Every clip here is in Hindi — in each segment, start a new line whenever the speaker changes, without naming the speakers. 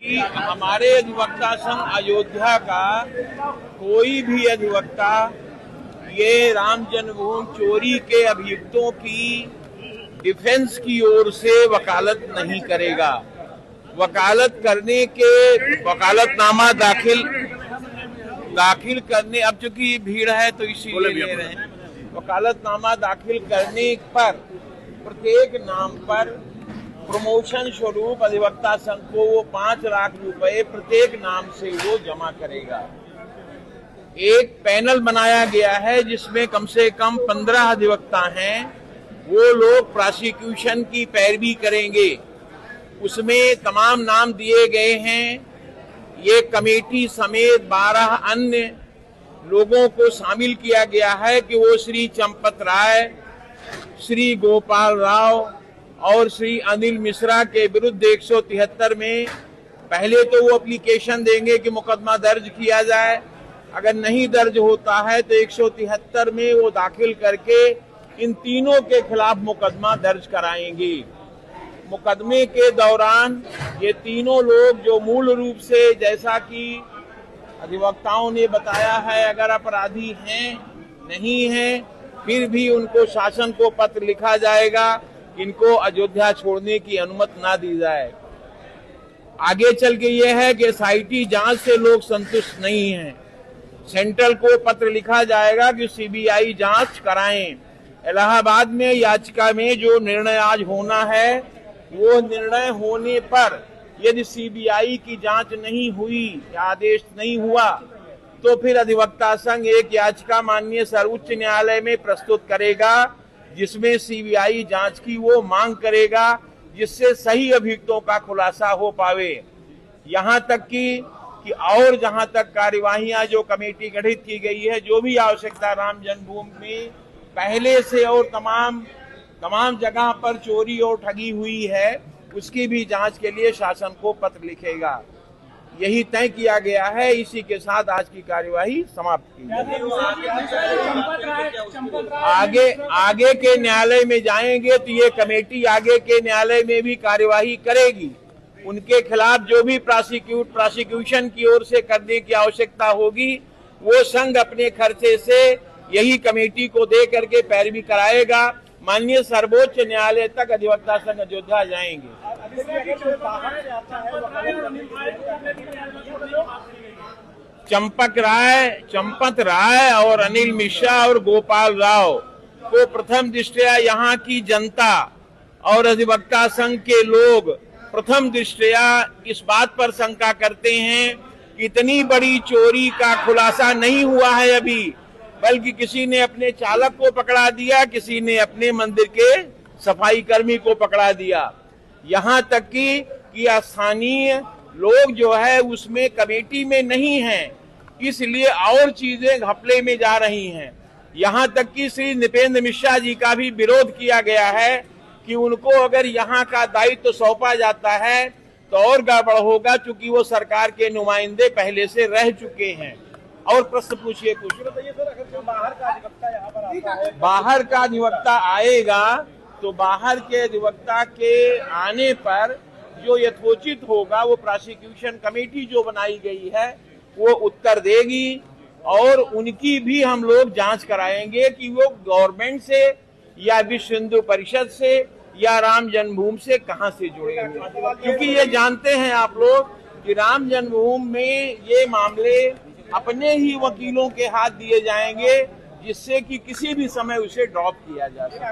कि हमारे अधिवक्ता संघ अयोध्या का कोई भी अधिवक्ता ये राम जन्मभूमि चोरी के अभियुक्तों की डिफेंस की ओर से वकालत नहीं करेगा। वकालत करने के वकालतनामा दाखिल करने, अब चूंकि भीड़ है तो इसीलिए ले रहे हैं, वकालतनामा दाखिल करने पर प्रत्येक नाम पर प्रमोशन स्वरूप अधिवक्ता संघ को वो 5 लाख रुपए प्रत्येक नाम से वो जमा करेगा। एक पैनल बनाया गया है जिसमें कम से कम 15 अधिवक्ता हैं, वो लोग प्रोसिक्यूशन की पैरवी करेंगे। उसमें तमाम नाम दिए गए हैं। ये कमेटी समेत 12 अन्य लोगों को शामिल किया गया है कि वो श्री चंपत राय, श्री गोपाल राव और श्री अनिल मिश्रा के विरुद्ध 173 में पहले तो वो एप्लीकेशन देंगे कि मुकदमा दर्ज किया जाए। अगर नहीं दर्ज होता है तो 173 में वो दाखिल करके इन तीनों के खिलाफ मुकदमा दर्ज कराएंगे। मुकदमे के दौरान ये तीनों लोग जो मूल रूप से, जैसा कि अधिवक्ताओं ने बताया है, अगर अपराधी हैं नहीं हैं, फिर भी उनको शासन को पत्र लिखा जाएगा, इनको अयोध्या छोड़ने की अनुमति ना दी जाए। आगे चल के ये है कि एसआईटी जांच से लोग संतुष्ट नहीं हैं, सेंट्रल को पत्र लिखा जाएगा कि सीबीआई जांच कराएं। इलाहाबाद में याचिका में जो निर्णय आज होना है, वो निर्णय होने पर यदि सीबीआई की जांच नहीं हुई या आदेश नहीं हुआ तो फिर अधिवक्ता संघ एक याचिका माननीय सर्वोच्च न्यायालय में प्रस्तुत करेगा जिसमें सीबीआई जांच की वो मांग करेगा, जिससे सही अभियुक्तों का खुलासा हो पावे। यहाँ तक कि और जहाँ तक कार्यवाहियां जो कमेटी गठित की गई है, जो भी आवश्यकता राम जन्मभूमि में पहले से और तमाम जगह पर चोरी और ठगी हुई है, उसकी भी जांच के लिए शासन को पत्र लिखेगा। यही तय किया गया है। इसी के साथ आज की कार्यवाही समाप्त की आगे के न्यायालय में जाएंगे तो ये कमेटी आगे के न्यायालय में भी कार्यवाही करेगी। उनके खिलाफ जो भी प्रोसिक्यूशन की ओर से करने की आवश्यकता होगी वो संघ अपने खर्चे से यही कमेटी को दे करके पैरवी कराएगा। माननीय सर्वोच्च न्यायालय तक अधिवक्ता संघ अयोध्या जाएंगे। चंपत राय और अनिल मिश्रा और गोपाल राव को प्रथम दृष्टया यहाँ की जनता और अधिवक्ता संघ के लोग प्रथम दृष्टया इस बात पर शंका करते हैं कि इतनी बड़ी चोरी का खुलासा नहीं हुआ है अभी, बल्कि किसी ने अपने चालक को पकड़ा दिया, किसी ने अपने मंदिर के सफाई कर्मी को पकड़ा दिया। यहाँ तक कि स्थानीय लोग जो है उसमें कमेटी में नहीं हैं, इसलिए और चीजें घपले में जा रही हैं। यहाँ तक कि श्री नृपेंद्र मिश्रा जी का भी विरोध किया गया है कि उनको अगर यहाँ का दायित्व सौंपा जाता है तो और गड़बड़ होगा, चूंकि वो सरकार के नुमाइंदे पहले से रह चुके हैं। और प्रश्न पूछिए कुछ। बाहर का अधिवक्ता आएगा तो बाहर के अधिवक्ता के आने पर जो यथोचित होगा वो प्रोसिक्यूशन कमेटी जो बनाई गई है वो उत्तर देगी, और उनकी भी हम लोग जांच कराएंगे कि वो गवर्नमेंट से या विश्व हिंदू परिषद से या राम जन्मभूमि से कहां से जुड़े हुए, क्योंकि ये जानते हैं आप लोग कि राम जन्मभूमि में ये मामले अपने ही वकीलों के हाथ दिए जाएंगे, जिससे कि किसी भी समय उसे ड्रॉप किया जा सके।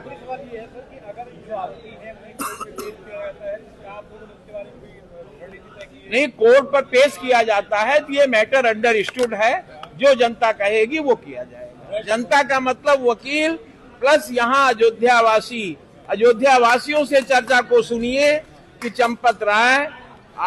नहीं, कोर्ट पर पेश किया जाता है तो ये मैटर अंडरस्टूड है, जो जनता कहेगी वो किया जाएगा। जनता का मतलब वकील प्लस यहाँ अयोध्या वासियों से चर्चा को सुनिए कि चंपत राय,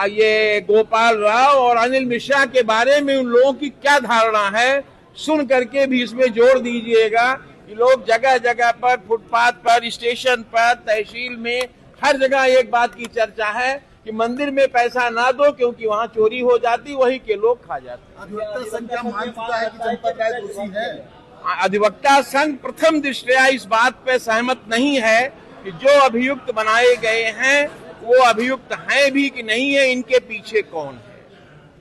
ये गोपाल राव और अनिल मिश्रा के बारे में उन लोगों की क्या धारणा है, सुन करके भी इसमें जोर दीजिएगा कि लोग जगह जगह पर, फुटपाथ पर, स्टेशन पर, तहसील में, हर जगह एक बात की चर्चा है कि मंदिर में पैसा ना दो क्योंकि वहाँ चोरी हो जाती, वही के लोग खा जाते।
अधिवक्ता संघ क्या मान चुका है कि चंपत राय दोषी है?
अधिवक्ता संघ प्रथम दृष्टया इस बात पे सहमत नहीं है कि जो अभियुक्त बनाए गए हैं वो अभियुक्त हैं भी कि नहीं है, इनके पीछे कौन है,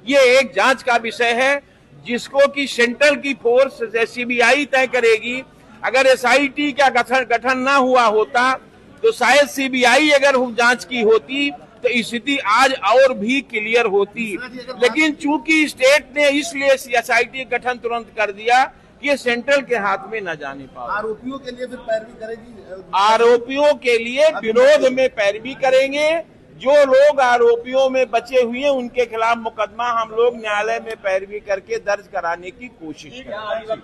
ये एक जांच का विषय है जिसको कि सेंट्रल की फोर्स सीबीआई तय करेगी। अगर एसआईटी का गठन ना हुआ होता तो शायद सीबीआई अगर जांच की होती तो स्थिति आज और भी क्लियर होती, लेकिन चूंकि स्टेट ने इसलिए एसआईटी गठन तुरंत कर दिया कि ये सेंट्रल के हाथ में न जाने पाए।
आरोपियों के लिए फिर पैरवी करेगी,
आरोपियों के लिए विरोध में पैरवी करेंगे। जो लोग आरोपियों में बचे हुए हैं उनके खिलाफ मुकदमा हम लोग न्यायालय में पैरवी करके दर्ज कराने की कोशिश करेंगे।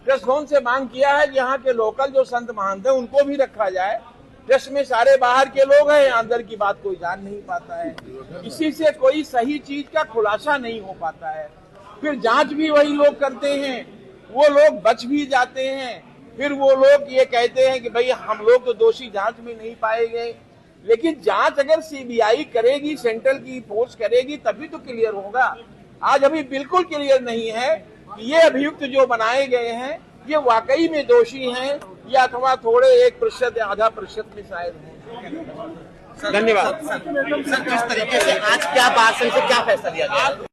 ट्रस्ट होम से मांग किया है, यहाँ के लोकल जो संत महंत है उनको भी रखा जाए। ट्रस्ट में सारे बाहर के लोग हैं, अंदर की बात कोई जान नहीं पाता है, इसी से कोई सही चीज का खुलासा नहीं हो पाता है। फिर जांच भी वही लोग करते हैं, वो लोग बच भी जाते हैं, फिर वो लोग ये कहते हैं कि भाई हम लोग तो दोषी जांच में नहीं पाए गए। लेकिन जांच अगर सीबीआई करेगी, सेंट्रल की फोर्स करेगी, तभी तो क्लियर होगा। आज अभी बिल्कुल क्लियर नहीं है कि ये अभियुक्त जो बनाए गए हैं ये वाकई में दोषी हैं या अथवा थोड़े 1% या आधा प्रतिशत में शायद हों। धन्यवाद।
सर, किस तरीके से आज क्या बात से क्या फैसला लिया गया?